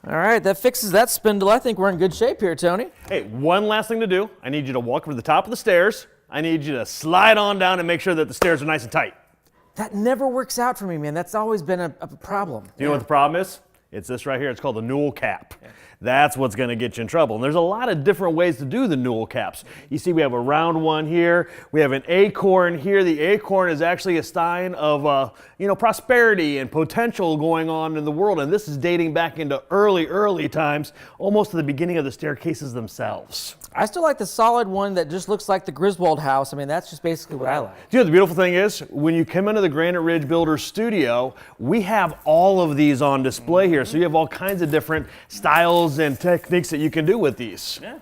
All right, that fixes that spindle. I think we're in good shape here, Tony. Hey, one last thing to do. I need you to walk over to the top of the stairs. I need you to slide on down and make sure that the stairs are nice and tight. That never works out for me, man. That's always been a problem. Do you know what the problem is? It's this right here. It's called the newel cap. That's what's going to get you in trouble. And there's a lot of different ways to do the newel caps. You see, we have a round one here. We have an acorn here. The acorn is actually a sign of, prosperity and potential going on in the world. And this is dating back into early times, almost to the beginning of the staircases themselves. I still like the solid one that just looks like the Griswold house. I mean, that's just basically what I like. Do you know the beautiful thing is, when you come into the Granite Ridge Builders studio, we have all of these on display here. So you have all kinds of different styles and techniques that you can do with these. Yeah.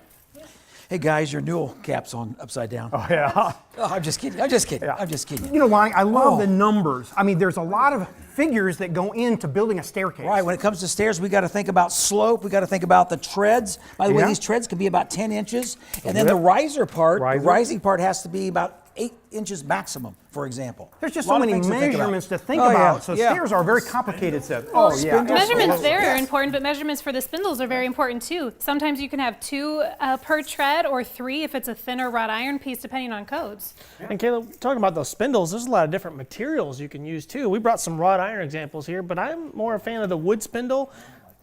Hey guys, your newel cap's on upside down. Oh yeah. Oh, I'm just kidding. I'm just kidding. You know, Lonnie, I love the numbers. I mean, there's a lot of figures that go into building a staircase. Right, when it comes to stairs, we got to think about slope. We got to think about the treads. By the way, these treads can be about 10 inches. And then the riser part, the rising part has to be about 8 inches maximum, for example. There's just so many measurements to think about. So stairs are a very complicated set. Measurements there are important, but measurements for the spindles are very important too. Sometimes you can have 2 per tread or 3 if it's a thinner wrought iron piece, depending on codes. And Caleb, talking about those spindles, there's a lot of different materials you can use too. We brought some wrought iron examples here, but I'm more a fan of the wood spindle.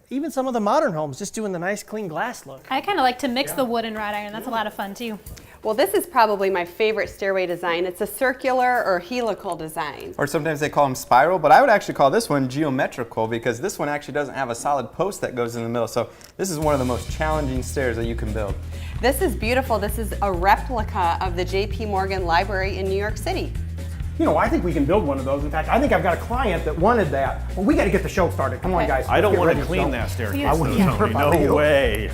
Even some of the modern homes, just doing the nice clean glass look. I kind of like to mix the wood and wrought iron. That's a lot of fun too. Well, this is probably my favorite stairway design. It's a circular or helical design. Or sometimes they call them spiral, but I would actually call this one geometrical because this one actually doesn't have a solid post that goes in the middle. So this is one of the most challenging stairs that you can build. This is beautiful. This is a replica of the J.P. Morgan Library in New York City. You know, I think we can build one of those. In fact, I think I've got a client that wanted that. Well, we got to get the show started. Come on, guys. I don't want to clean that staircase. I wouldn't either. No way.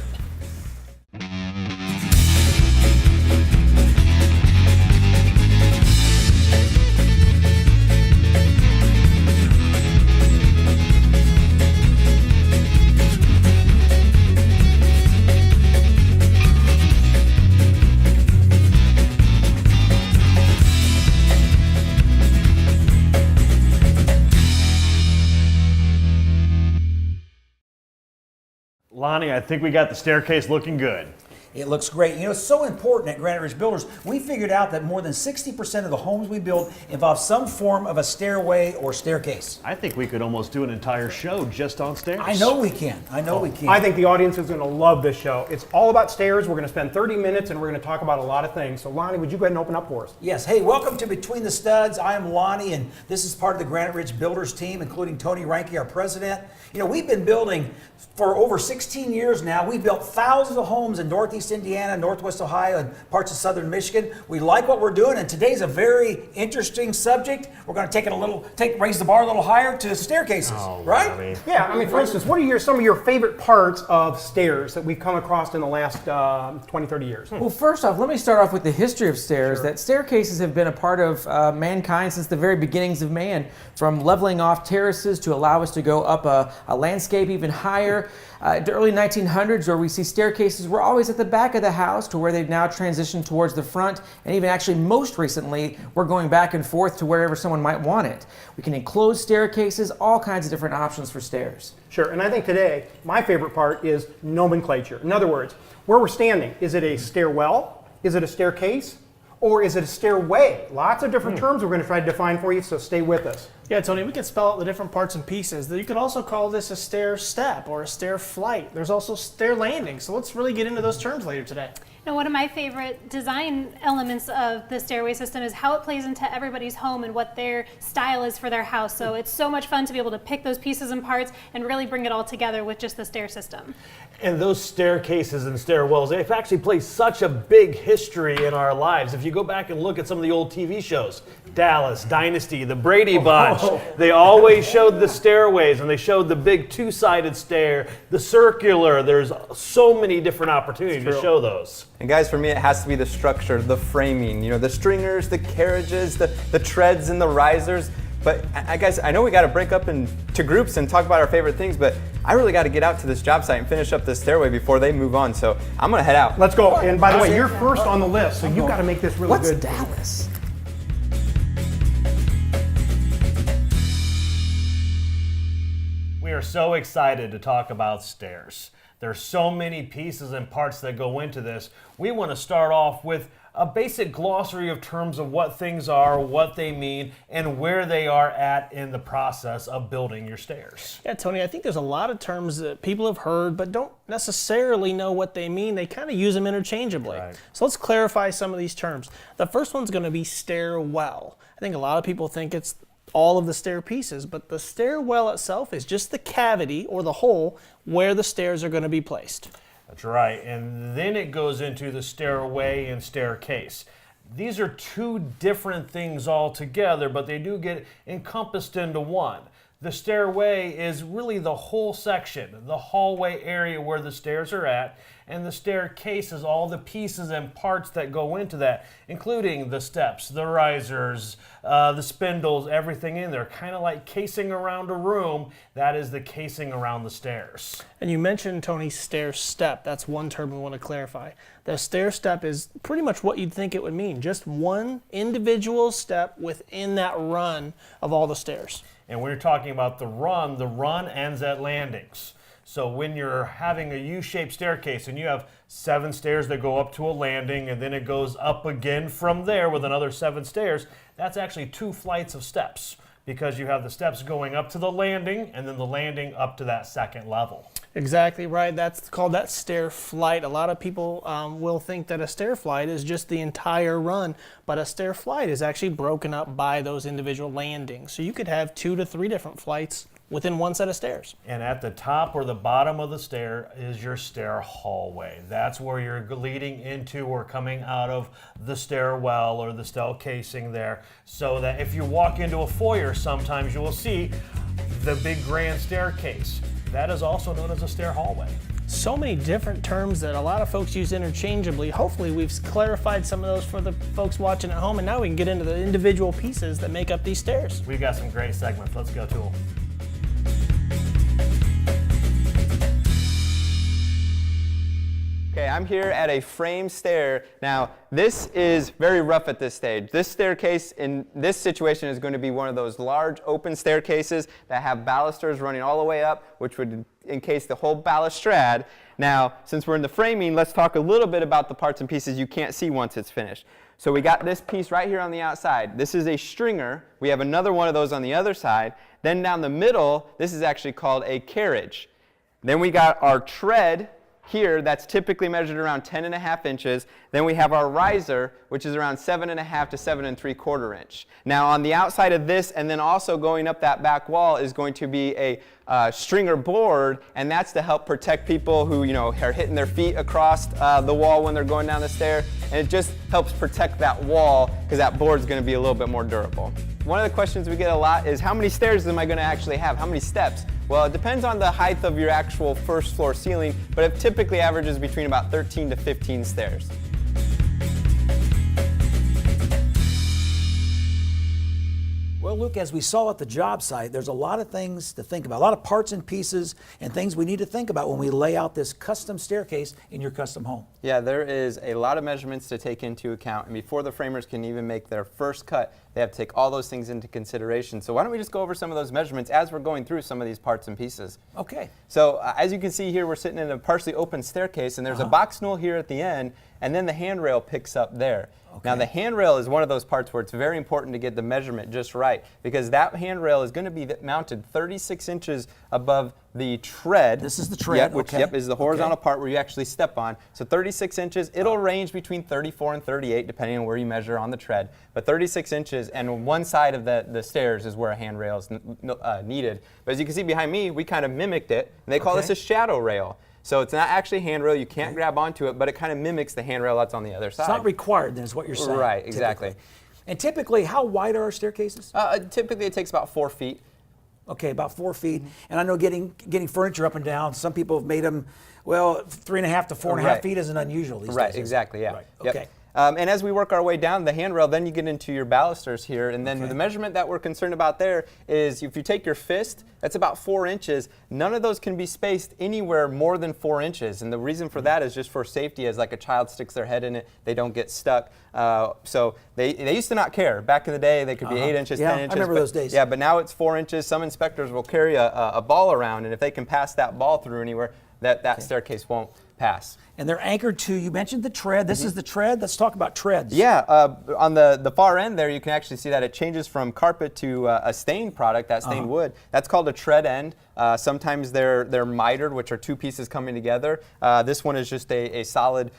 Lonnie, I think we got the staircase looking good. It looks great. You know, it's so important at Granite Ridge Builders. We figured out that more than 60% of the homes we build involve some form of a stairway or staircase. I think we could almost do an entire show just on stairs. I know we can. I know we can. I think the audience is going to love this show. It's all about stairs. We're going to spend 30 minutes and we're going to talk about a lot of things. So Lonnie, would you go ahead and open up for us? Yes. Hey, welcome to Between the Studs. I am Lonnie, and this is part of the Granite Ridge Builders team, including Tony Reinke, our president. You know, we've been building for over 16 years now. We've built thousands of homes in Northeast Indiana, Northwest Ohio, and parts of Southern Michigan. We like what we're doing, and today's a very interesting subject. We're going to take it raise the bar a little higher to staircases, right? Yeah, I mean, for instance, what are some of your favorite parts of stairs that we've come across in the last 20, 30 years? Well, first off, let me start off with the history of stairs. That staircases have been a part of mankind since the very beginnings of man, from leveling off terraces to allow us to go up a landscape even higher. The early 1900s, where we see staircases were always at the back of the house, to where they've now transitioned towards the front, and even actually most recently, we're going back and forth to wherever someone might want it. We can enclose staircases, all kinds of different options for stairs. Sure, and I think today, my favorite part is nomenclature. In other words, where we're standing, is it a stairwell? Is it a staircase? Or is it a stairway? Lots of different terms we're going to try to define for you, so stay with us. Yeah, Tony, we can spell out the different parts and pieces. You could also call this a stair step or a stair flight. There's also stair landing. So let's really get into those terms later today. Now, one of my favorite design elements of the stairway system is how it plays into everybody's home and what their style is for their house. So it's so much fun to be able to pick those pieces and parts and really bring it all together with just the stair system. And those staircases and stairwells, they've actually played such a big history in our lives. If you go back and look at some of the old TV shows, Dallas, Dynasty, the Brady Bunch, they always showed the stairways, and they showed the big two-sided stair, the circular. There's so many different opportunities to show those. And guys, for me, it has to be the structure, the framing, the stringers, the carriages, the treads and the risers. But guys, I know we got to break up into groups and talk about our favorite things, but I really got to get out to this job site and finish up this stairway before they move on. So I'm going to head out. Let's go. And by the way, you're first on the list, so you've got to make this really good. What's Dallas? We are are so excited to talk about stairs. There's so many pieces and parts that go into this. We want to start off with a basic glossary of terms of what things are, what they mean, and where they are at in the process of building your stairs. Yeah, Tony, I think there's a lot of terms that people have heard but don't necessarily know what they mean. They kind of use them interchangeably. Right. So let's clarify some of these terms. The first one's going to be stairwell. I think a lot of people think it's all of the stair pieces, but the stairwell itself is just the cavity or the hole where the stairs are going to be placed. That's right, and then it goes into the stairway and staircase. These are two different things altogether, but they do get encompassed into one. The stairway is really the whole section, the hallway area where the stairs are at, and the staircase is all the pieces and parts that go into that, including the steps, the risers, the spindles, everything in there. Kind of like casing around a room, that is the casing around the stairs. And you mentioned, Tony, stair step. That's one term we want to clarify. The stair step is pretty much what you'd think it would mean, just one individual step within that run of all the stairs. And we're talking about the run ends at landings. So when you're having a U-shaped staircase and you have 7 stairs that go up to a landing and then it goes up again from there with another 7 stairs, that's actually 2 flights of steps because you have the steps going up to the landing and then the landing up to that second level. Exactly right. That's called that stair flight. A lot of people will think that a stair flight is just the entire run, but a stair flight is actually broken up by those individual landings. So you could have 2 to 3 different flights within one set of stairs. And at the top or the bottom of the stair is your stair hallway. That's where you're leading into or coming out of the stairwell or the stair casing there, so that if you walk into a foyer, sometimes you will see the big grand staircase. That is also known as a stair hallway. So many different terms that a lot of folks use interchangeably. Hopefully we've clarified some of those for the folks watching at home, and now we can get into the individual pieces that make up these stairs. We've got some great segments. Let's go to them. Okay, I'm here at a frame stair. Now, this is very rough at this stage. This staircase in this situation is going to be one of those large open staircases that have balusters running all the way up, which would encase the whole balustrade. Now, since we're in the framing, let's talk a little bit about the parts and pieces you can't see once it's finished. So we got this piece right here on the outside. This is a stringer. We have another one of those on the other side. Then down the middle, this is actually called a carriage. Then we got our tread here, that's typically measured around 10.5 inches. Then we have our riser, which is around 7.5 to 7.75 inch. Now on the outside of this, and then also going up that back wall, is going to be a stringer board, and that's to help protect people who are hitting their feet across the wall when they're going down the stair, and it just helps protect that wall because that board is going to be a little bit more durable. One of the questions we get a lot is, how many stairs am I going to actually have? How many steps? Well, it depends on the height of your actual first floor ceiling, but it typically averages between about 13 to 15 stairs. Well, Luke, as we saw at the job site, there's a lot of things to think about, a lot of parts and pieces and things we need to think about when we lay out this custom staircase in your custom home. Yeah, there is a lot of measurements to take into account, and before the framers can even make their first cut, they have to take all those things into consideration. So why don't we just go over some of those measurements as we're going through some of these parts and pieces. Okay. So as you can see here, we're sitting in a partially open staircase, and there's a box knoll here at the end, and then the handrail picks up there. Okay. Now the handrail is one of those parts where it's very important to get the measurement just right, because that handrail is going to be mounted 36 inches above the tread. This is the tread, which okay. is the horizontal part where you actually step on. So 36 inches, it'll range between 34 and 38 depending on where you measure on the tread, but 36 inches, and one side of the stairs is where a handrail is needed. But as you can see behind me, we kind of mimicked it, and they call this a shadow rail. So it's not actually a handrail, you can't grab onto it, but it kind of mimics the handrail that's on the other side. It's not required then, is what you're saying. Right, exactly. Typically. And typically, how wide are our staircases? Typically it takes about 4 feet. Okay, about 4 feet. And I know getting furniture up and down, some people have made them, well, 3.5 to 4.5 feet isn't unusual these days. Right, exactly, yeah. Right. Yep. Okay. And as we work our way down the handrail, then you get into your balusters here. And then the measurement that we're concerned about there is if you take your fist, that's about 4 inches. None of those can be spaced anywhere more than 4 inches. And the reason for that is just for safety, as like a child sticks their head in it, they don't get stuck. So they used to not care. Back in the day, they could be 8 inches, 10 inches. I remember those days. Yeah, but now it's 4 inches. Some inspectors will carry a ball around, and if they can pass that ball through anywhere, that staircase won't pass. And they're anchored to, you mentioned the tread. This is the tread. Let's talk about treads. Yeah, on the far end there, you can actually see that it changes from carpet to a stained product, that stained wood. That's called a tread end. Sometimes they're mitered, which are 2 pieces coming together. This one is just a solid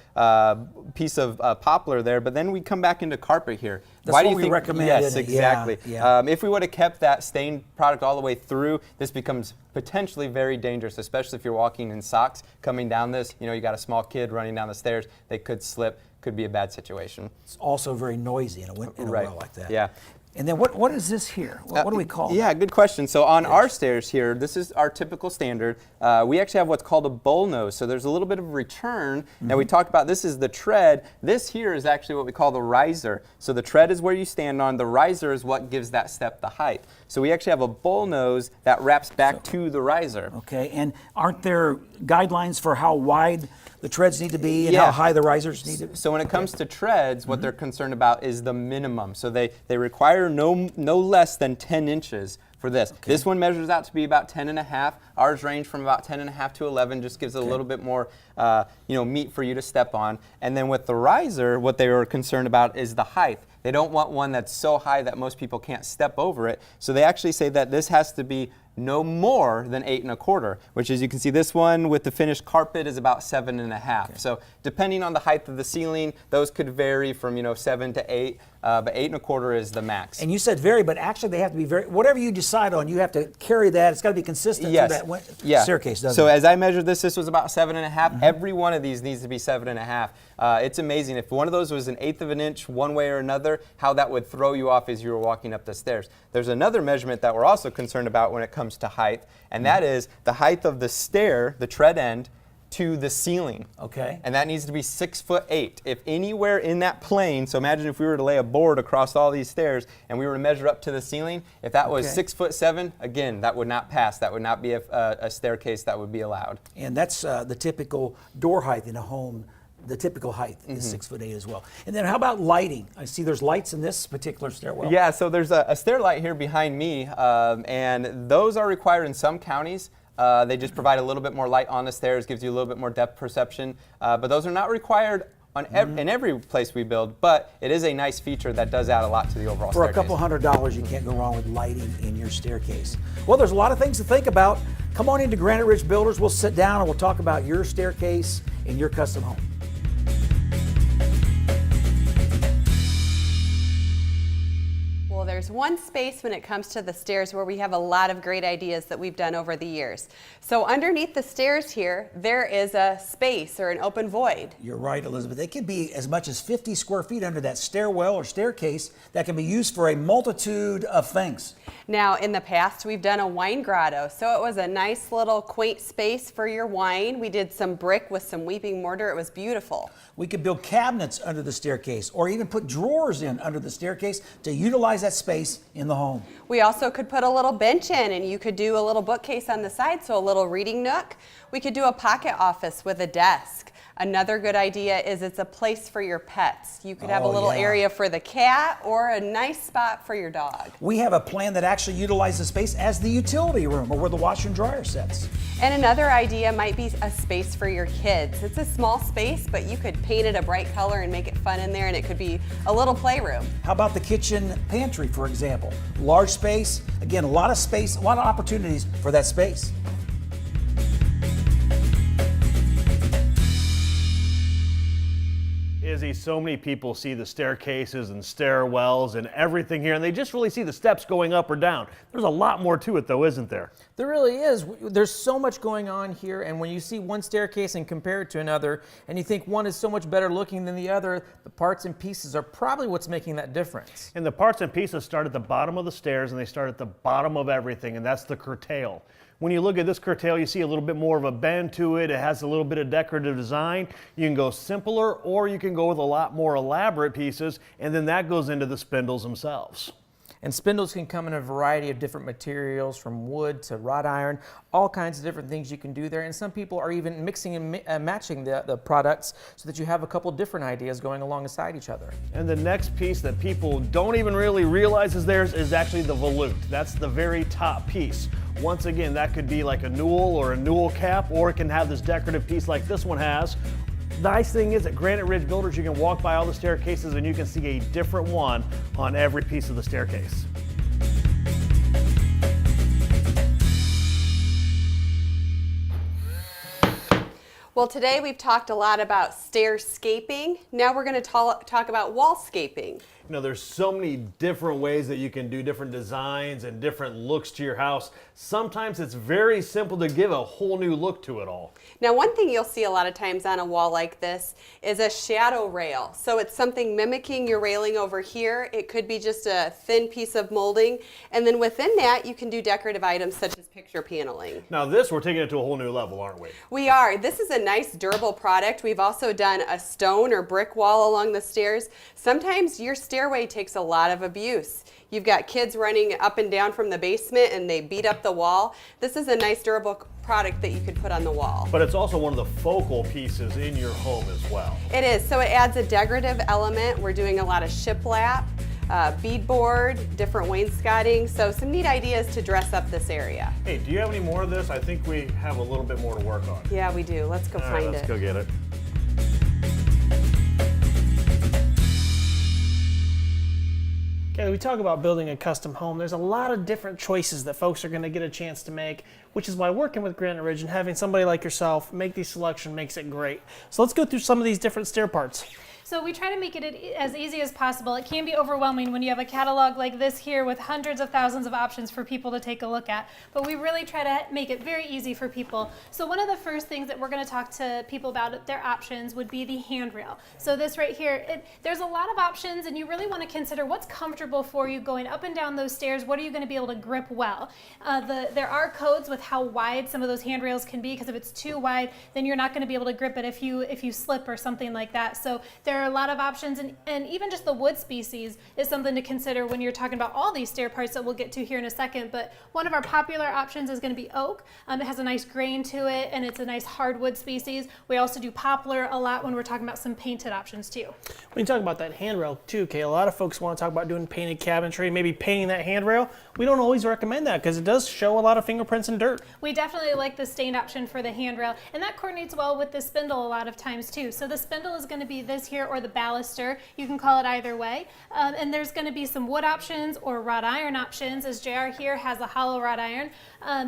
piece of poplar there. But then we come back into carpet here. That's Why do what you we think? recommend, Yes, isn't it? exactly. Yeah. If we would have kept that stained product all the way through, this becomes potentially very dangerous, especially if you're walking in socks coming down this. You know, you got a small kid running down the stairs, they could slip, could be a bad situation. It's also very noisy in a well like that. Yeah. And then what is this here? What do we call it? Yeah, good question. So on our stairs here, this is our typical standard. We actually have what's called a bull nose. So there's a little bit of return. Now we talked about this is the tread. This here is actually what we call the riser. So the tread is where you stand on. The riser is what gives that step the height. So we actually have a bull nose that wraps back to the riser. Okay, and aren't there guidelines for how wide the treads need to be and how high the risers need to be? So when it comes to treads, what they're concerned about is the minimum. So they require no less than 10 inches for this. Okay. This one measures out to be about 10 and a half. Ours range from about 10 and a half to 11, just gives it a little bit more meat for you to step on. And then with the riser, what they were concerned about is the height. They don't want one that's so high that most people can't step over it. So they actually say that this has to be no more than 8 1/4, which, as you can see, this one with the finished carpet is about 7 1/2. Okay. So depending on the height of the ceiling, those could vary from 7 to 8, but 8 1/4 is the max. And you said vary, but actually they have to be very. Whatever you decide on, you have to carry that. It's got to be consistent through that staircase, doesn't so it? as I measured this was about 7 1/2. Every one of these needs to be 7 1/2. It's amazing. If one of those was 1/8 of an inch one way or another, how that would throw you off as you were walking up the stairs. There's another measurement that we're also concerned about when it comes to height, and that is the height of the stair, the tread end, to the ceiling. Okay. And that needs to be 6'8". If anywhere in that plane, so imagine if we were to lay a board across all these stairs and we were to measure up to the ceiling, if that was 6'7", again, that would not pass. That would not be a staircase that would be allowed. And that's the typical door height in a home. The typical height is 6'8" as well. And then how about lighting? I see there's lights in this particular stairwell. Yeah, so there's a stair light here behind me, and those are required in some counties. They just provide a little bit more light on the stairs, gives you a little bit more depth perception. But those are not required in every place we build, but it is a nice feature that does add a lot to the overall For staircase. a couple $100, you can't go wrong with lighting in your staircase. Well, there's a lot of things to think about. Come on into Granite Ridge Builders. We'll sit down and we'll talk about your staircase in your custom home. Well, there's one space when it comes to the stairs where we have a lot of great ideas that we've done over the years. So underneath the stairs here, there is a space or an open void. You're right, Elizabeth. It could be as much as 50 square feet under that stairwell or staircase that can be used for a multitude of things. Now, in the past, we've done a wine grotto. So it was a nice little quaint space for your wine. We did some brick with some weeping mortar. It was beautiful. We could build cabinets under the staircase or even put drawers in under the staircase to utilize that space in the home. We also could put a little bench in, and you could do a little bookcase on the side, so a little reading nook. We could do a pocket office with a desk. Another good idea is it's a place for your pets. You could have a little area for the cat or a nice spot for your dog. We have a plan that actually utilizes the space as the utility room or where the washer and dryer sits. And another idea might be a space for your kids. It's a small space, but you could paint it a bright color and make it fun in there, and it could be a little playroom. How about the kitchen pantry, for example? Large space, again, a lot of space, a lot of opportunities for that space. Izzy, so many people see the staircases and stairwells and everything here, and they just really see the steps going up or down. There's a lot more to it, though, isn't there? There really is. There's so much going on here, and when you see one staircase and compare it to another, and you think one is so much better looking than the other, the parts and pieces are probably what's making that difference. And the parts and pieces start at the bottom of the stairs, and they start at the bottom of everything, and that's the curtail. When you look at this curtail, you see a little bit more of a bend to it. It has a little bit of decorative design. You can go simpler, or you can go with a lot more elaborate pieces, and then that goes into the spindles themselves. And spindles can come in a variety of different materials, from wood to wrought iron, all kinds of different things you can do there. And some people are even mixing and matching the products so that you have a couple different ideas going alongside each other. And the next piece that people don't even really realize is theirs is actually the volute. That's the very top piece. Once again, that could be like a newel or a newel cap, or it can have this decorative piece like this one has. The nice thing is at Granite Ridge Builders, you can walk by all the staircases and you can see a different one on every piece of the staircase. Well, today we've talked a lot about stairscaping. Now we're going to talk about wallscaping. You know, there's so many different ways that you can do different designs and different looks to your house. Sometimes it's very simple to give a whole new look to it all. Now, one thing you'll see a lot of times on a wall like this is a shadow rail. So it's something mimicking your railing over here. It could be just a thin piece of molding. And then within that, you can do decorative items such as picture paneling. Now this, we're taking it to a whole new level, aren't we? We are. This is a nice durable product. We've also done a stone or brick wall along the stairs. Sometimes your stairway takes a lot of abuse. You've got kids running up and down from the basement and they beat up the wall. This is a nice durable product that you could put on the wall. But it's also one of the focal pieces in your home as well. It is. So it adds a decorative element. We're doing a lot of shiplap, beadboard, different wainscoting. So some neat ideas to dress up this area. Hey, do you have any more of this? I think we have a little bit more to work on. Yeah, we do. Let's go All right, find let's it. go get it. Okay, we talk about building a custom home. There's a lot of different choices that folks are going to get a chance to make, which is why working with Granite Ridge and having somebody like yourself make these selections makes it great. So let's go through some of these different stair parts. So we try to make it as easy as possible. It can be overwhelming when you have a catalog like this here with hundreds of thousands of options for people to take a look at, but we really try to make it very easy for people. So one of the first things that we're going to talk to people about their options would be the handrail. So this right here, there's a lot of options, and you really want to consider what's comfortable for you going up and down those stairs. What are you going to be able to grip well? There are codes with how wide some of those handrails can be, because if it's too wide, then you're not going to be able to grip it if you slip or something like that. So there are a lot of options, and even just the wood species is something to consider when you're talking about all these stair parts that we'll get to here in a second. But one of our popular options is going to be oak. It has a nice grain to it, and it's a nice hardwood species. We also do poplar a lot when we're talking about some painted options too. When you talk about that handrail too, Kay, a lot of folks want to talk about doing painted cabinetry, maybe painting that handrail. We don't always recommend that because it does show a lot of fingerprints and dirt. We definitely like the stained option for the handrail, and that coordinates well with the spindle a lot of times too. So the spindle is going to be this here or the baluster. You can call it either way. And there's going to be some wood options or wrought iron options, as JR here has a hollow wrought iron.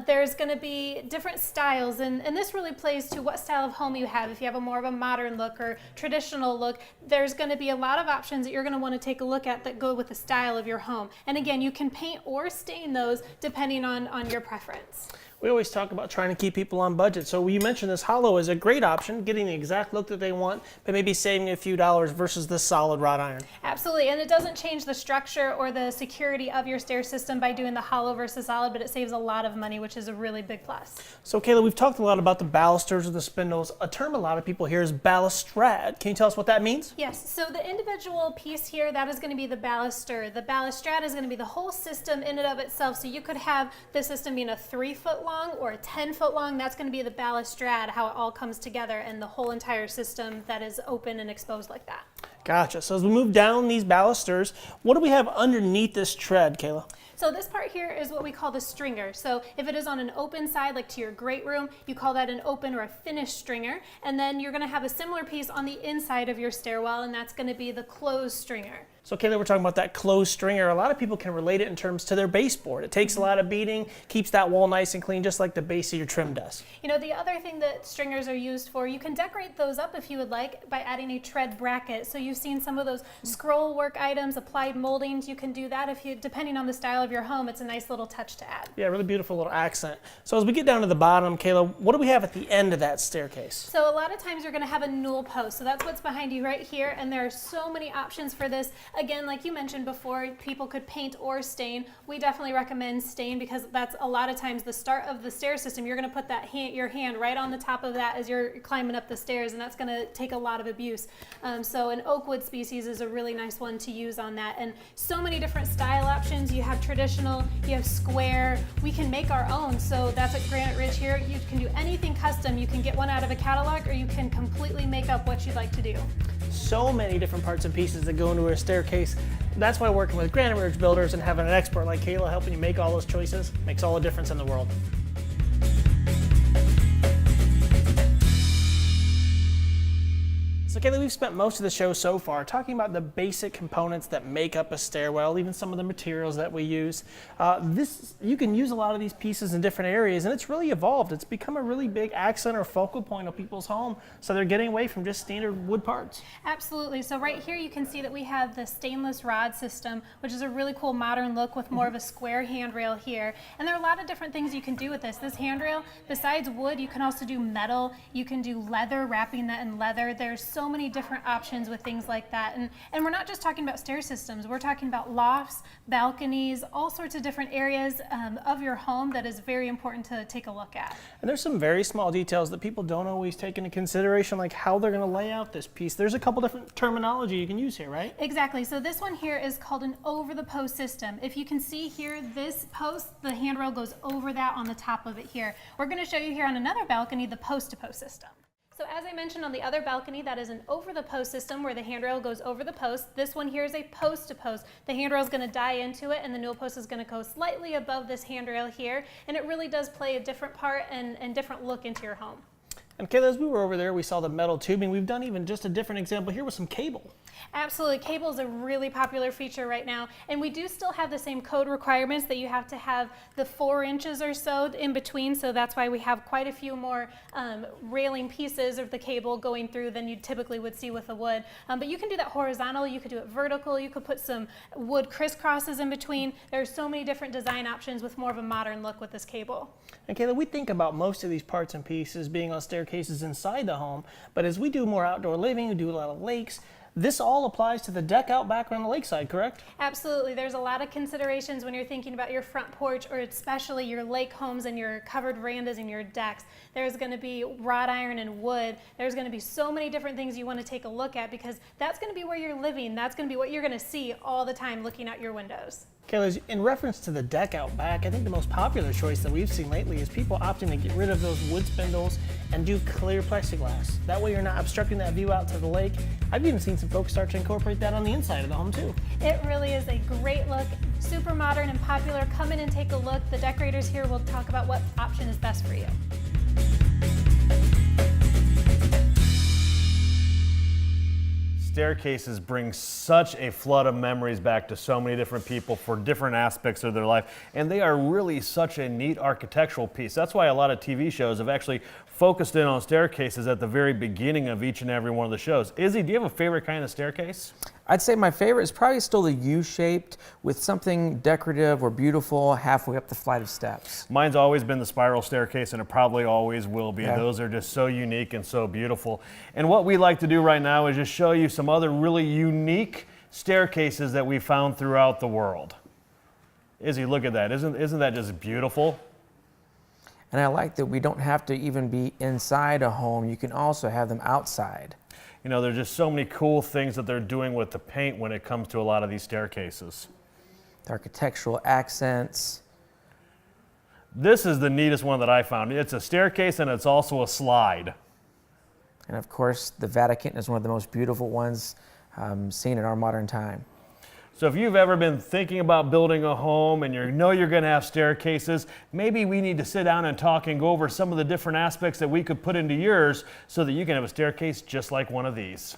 There's going to be different styles, and this really plays to what style of home you have. If you have a more of a modern look or traditional look, there's going to be a lot of options that you're going to want to take a look at that go with the style of your home. And again, you can paint or stain those depending on your preference. We always talk about trying to keep people on budget. So you mentioned this hollow is a great option, getting the exact look that they want, but maybe saving a few dollars versus the solid wrought iron. Absolutely, and it doesn't change the structure or the security of your stair system by doing the hollow versus solid, but it saves a lot of money, which is a really big plus. So Kayla, we've talked a lot about the balusters or the spindles. A term a lot of people hear is balustrade. Can you tell us what that means? Yes, so the individual piece here, that is going to be the baluster. The balustrade is going to be the whole system in and of itself, so you could have the system being a 3-foot long or a 10-foot long. That's going to be the balustrade, how it all comes together, and the whole entire system that is open and exposed like that. Gotcha. So as we move down these balusters, what do we have underneath this tread, Kayla? So this part here is what we call the stringer. So if it is on an open side, like to your great room, you call that an open or a finished stringer. And then you're going to have a similar piece on the inside of your stairwell, and that's going to be the closed stringer. So Kayla, we're talking about that closed stringer. A lot of people can relate it in terms to their baseboard. It takes a lot of beating, keeps that wall nice and clean, just like the base of your trim does. You know, the other thing that stringers are used for, you can decorate those up if you would like by adding a tread bracket. So you've seen some of those scroll work items, applied moldings. You can do that if you, depending on the style of your your home, it's a nice little touch to add. Yeah, really beautiful little accent. So as we get down to the bottom, Kayla, what do we have at the end of that staircase? So a lot of times you're going to have a newel post. So that's what's behind you right here. And there are so many options for this. Again, like you mentioned before, people could paint or stain. We definitely recommend stain because that's a lot of times the start of the stair system. You're going to put that your hand right on the top of that as you're climbing up the stairs, and that's going to take a lot of abuse. So an oak wood species is a really nice one to use on that. And so many different style options. You have traditional, you have square. We can make our own. So that's at Granite Ridge here. You can do anything custom. You can get one out of a catalog, or you can completely make up what you'd like to do. So many different parts and pieces that go into a staircase. That's why working with Granite Ridge Builders and having an expert like Kayla helping you make all those choices makes all the difference in the world. So Kayla, we've spent most of the show so far talking about the basic components that make up a stairwell, even some of the materials that we use. You can use a lot of these pieces in different areas, and it's really evolved. It's become a really big accent or focal point of people's home, so they're getting away from just standard wood parts. Absolutely. So right here you can see that we have the stainless rod system, which is a really cool modern look with more of a square handrail here. And there are a lot of different things you can do with this. This handrail, besides wood, you can also do metal, you can do leather, wrapping that in leather. There's so many different options with things like that. And we're not just talking about stair systems, we're talking about lofts, balconies, all sorts of different areas of your home that is very important to take a look at. And there's some very small details that people don't always take into consideration, like how they're going to lay out this piece. There's a couple different terminology you can use here, right? Exactly. So this one here is called an over-the-post system. If you can see here, this post, the handrail goes over that on the top of it here. We're going to show you here on another balcony the post-to-post system. So as I mentioned on the other balcony, that is an over-the-post system where the handrail goes over the post. This one here is a post-to-post. The handrail is going to die into it, and the newel post is going to go slightly above this handrail here, and it really does play a different part and different look into your home. And Kayla, as we were over there, we saw the metal tubing. We've done even just a different example here with some cable. Absolutely. Cable is a really popular feature right now, and we do still have the same code requirements that you have to have the 4 inches or so in between, so that's why we have quite a few more railing pieces of the cable going through than you typically would see with the wood. But you can do that horizontal, you could do it vertical, you could put some wood crisscrosses in between. There are so many different design options with more of a modern look with this cable. And Kayla, we think about most of these parts and pieces being on staircases inside the home, but as we do more outdoor living, we do a lot of lakes, this all applies to the deck out back on the lakeside, correct? Absolutely. There's a lot of considerations when you're thinking about your front porch, or especially your lake homes and your covered verandas and your decks. There's going to be wrought iron and wood. There's going to be so many different things you want to take a look at, because that's going to be where you're living. That's going to be what you're going to see all the time looking out your windows. Kayla, in reference to the deck out back, I think the most popular choice that we've seen lately is people opting to get rid of those wood spindles and do clear plexiglass. That way you're not obstructing that view out to the lake. I've even seen some folks start to incorporate that on the inside of the home too. It really is a great look, super modern and popular. Come in and take a look. The decorators here will talk about what option is best for you. Staircases bring such a flood of memories back to so many different people for different aspects of their life, and they are really such a neat architectural piece. That's why a lot of TV shows have actually focused in on staircases at the very beginning of each and every one of the shows. Izzy, do you have a favorite kind of staircase? I'd say my favorite is probably still the U-shaped with something decorative or beautiful halfway up the flight of steps. Mine's always been the spiral staircase, and it probably always will be. Yeah. Those are just so unique and so beautiful. And what we like to do right now is just show you some other really unique staircases that we found throughout the world. Izzy, look at that. Isn't that just beautiful? And I like that we don't have to even be inside a home. You can also have them outside. You know, there's just so many cool things that they're doing with the paint when it comes to a lot of these staircases. The architectural accents. This is the neatest one that I found. It's a staircase and it's also a slide. And of course, the Vatican is one of the most beautiful ones seen in our modern time. So if you've ever been thinking about building a home and you know you're going to have staircases, maybe we need to sit down and talk and go over some of the different aspects that we could put into yours so that you can have a staircase just like one of these.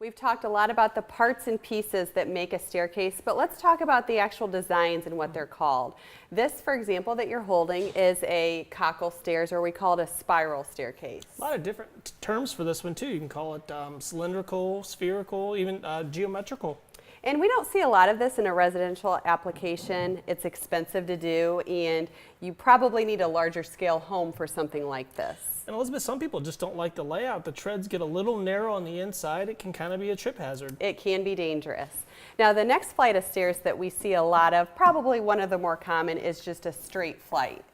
We've talked a lot about the parts and pieces that make a staircase, but let's talk about the actual designs and what they're called. This, for example, that you're holding is a cockle stairs, or we call it a spiral staircase. A lot of different terms for this one too. You can call it cylindrical, spherical, even geometrical. And we don't see a lot of this in a residential application. It's expensive to do, and you probably need a larger scale home for something like this. And Elizabeth, some people just don't like the layout. The treads get a little narrow on the inside. It can kind of be a trip hazard. It can be dangerous. Now, the next flight of stairs that we see a lot of, probably one of the more common, is just a straight flight.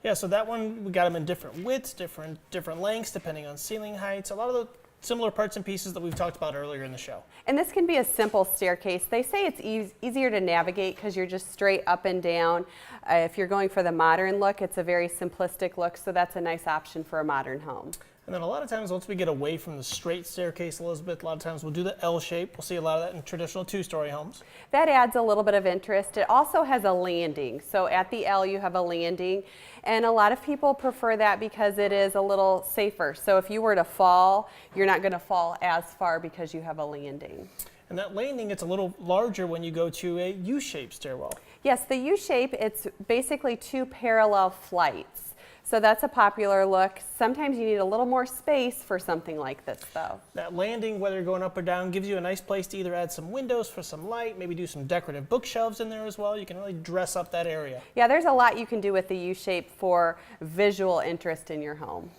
Yeah, so that one, we got them in different widths, different lengths, depending on ceiling heights. A lot of the similar parts and pieces that we've talked about earlier in the show. And this can be a simple staircase. They say it's easier to navigate because you're just straight up and down. If you're going for the modern look, it's a very simplistic look, so that's a nice option for a modern home. And then a lot of times, once we get away from the straight staircase, Elizabeth, a lot of times we'll do the L shape. We'll see a lot of that in traditional two-story homes. That adds a little bit of interest. It also has a landing. So at the L, you have a landing. And a lot of people prefer that because it is a little safer. So if you were to fall, you're not going to fall as far because you have a landing. And that landing gets a little larger when you go to a U-shaped stairwell. Yes, the U-shape, it's basically two parallel flights. So that's a popular look. Sometimes you need a little more space for something like this, though. That landing, whether you're going up or down, gives you a nice place to either add some windows for some light, maybe do some decorative bookshelves in there as well. You can really dress up that area. Yeah, there's a lot you can do with the U-shape for visual interest in your home.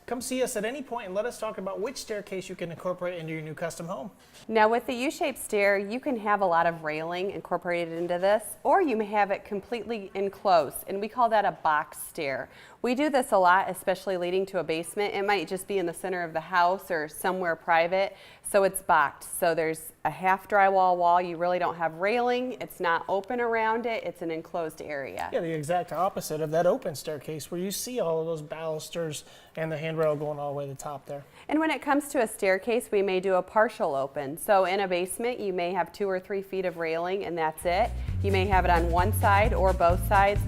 Come see us at any point and let us talk about which staircase you can incorporate into your new custom home. Now with the U-shaped stair, you can have a lot of railing incorporated into this, or you may have it completely enclosed, and we call that a box stair. We do this a lot, especially leading to a basement. It might just be in the center of the house or somewhere private, so it's boxed. So there's a half drywall wall. You really don't have railing. It's not open around it. It's an enclosed area. Yeah, the exact opposite of that open staircase where you see all of those balusters and the handrail going all the way to the top there. And when it comes to a staircase, we may do a partial open. So in a basement, you may have 2 or 3 feet of railing and that's it. You may have it on one side or both sides.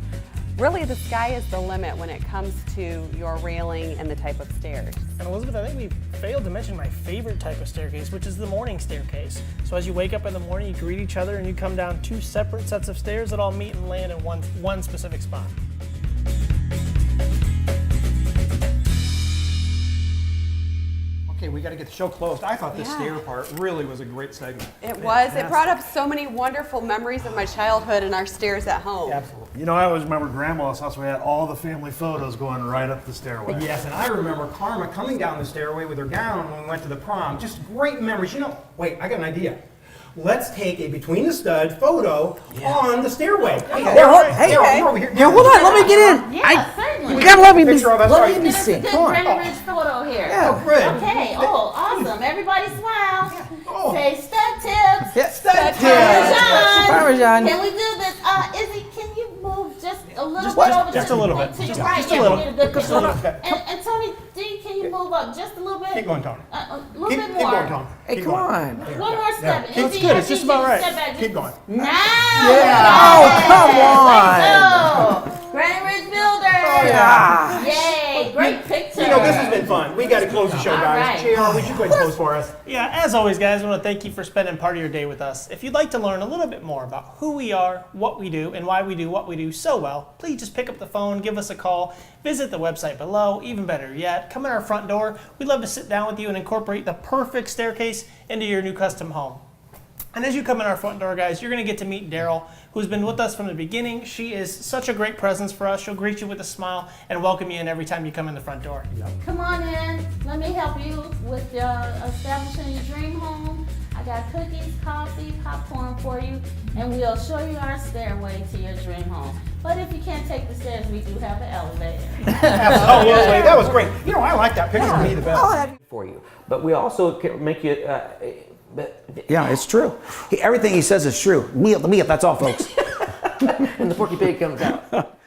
Really, the sky is the limit when it comes to your railing and the type of stairs. And Elizabeth, I think we failed to mention my favorite type of staircase, which is the morning staircase. So as you wake up in the morning, you greet each other and you come down 2 separate sets of stairs that all meet and land in one specific spot. Okay, we got to get the show closed. I thought this stair part really was a great segment. It was. It brought up so many wonderful memories of my childhood and our stairs at home. Absolutely. You know, I always remember Grandma's house. We had all the family photos going right up the stairway. Yes, and I remember Karma coming down the stairway with her gown when we went to the prom. Just great memories. You know, wait, I got an idea. Let's take a between the stud photo on the stairway. Hey, over here. Yeah, hold on, let me get in. Yeah, certainly. We gotta let me be Picture of us, let right. me be Get us a seen. good Come on. Granite Ridge photo here. Yeah. Good. Okay. Oh, awesome. Everybody smile. Oh. Say stud tips. Yeah, Stud Parmesan. Parmesan. Can we do this? Izzy, can you move just a little what? bit over Just to a little the, bit. to your Just- right? just a Yeah, little. we need a good Just a picture. little. And Tony D, can you move up just a little bit? Keep going, Tony. A little Keep bit more. going, Tony. Hey, Keep come going. on. One more step. Yeah. Izzy, good. I It's just need you about to right. step back. Keep going. Now. Oh, come on. Let's go. Granite Ridge Builders. Ah. Yay. Great picture. You know, this has been fun. We got to close the show, guys. right. JR, would you go ahead and close for us? Yeah, as always, guys, I want to thank you for spending part of your day with us. If you'd like to learn a little bit more about who we are, what we do, and why we do what we do so well, please just pick up the phone, give us a call, visit the website below. Even better yet, come in our front door. We'd love to sit down with you and incorporate the perfect staircase into your new custom home. And as you come in our front door, guys, you're going to get to meet Daryl, who's been with us from the beginning. She is such a great presence for us. She'll greet you with a smile and welcome you in every time you come in the front door. Come on in. Let me help you with establishing your dream home. I got cookies, coffee, popcorn for you, and we'll show you our stairway to your dream home. But if you can't take the stairs, we do have an elevator. Absolutely. That was great. You know, I like that picture of me the best. For you, but we also can make you. Yeah, it's true. Everything he says is true. Meal, that's all, folks. And the Porky Pig comes out.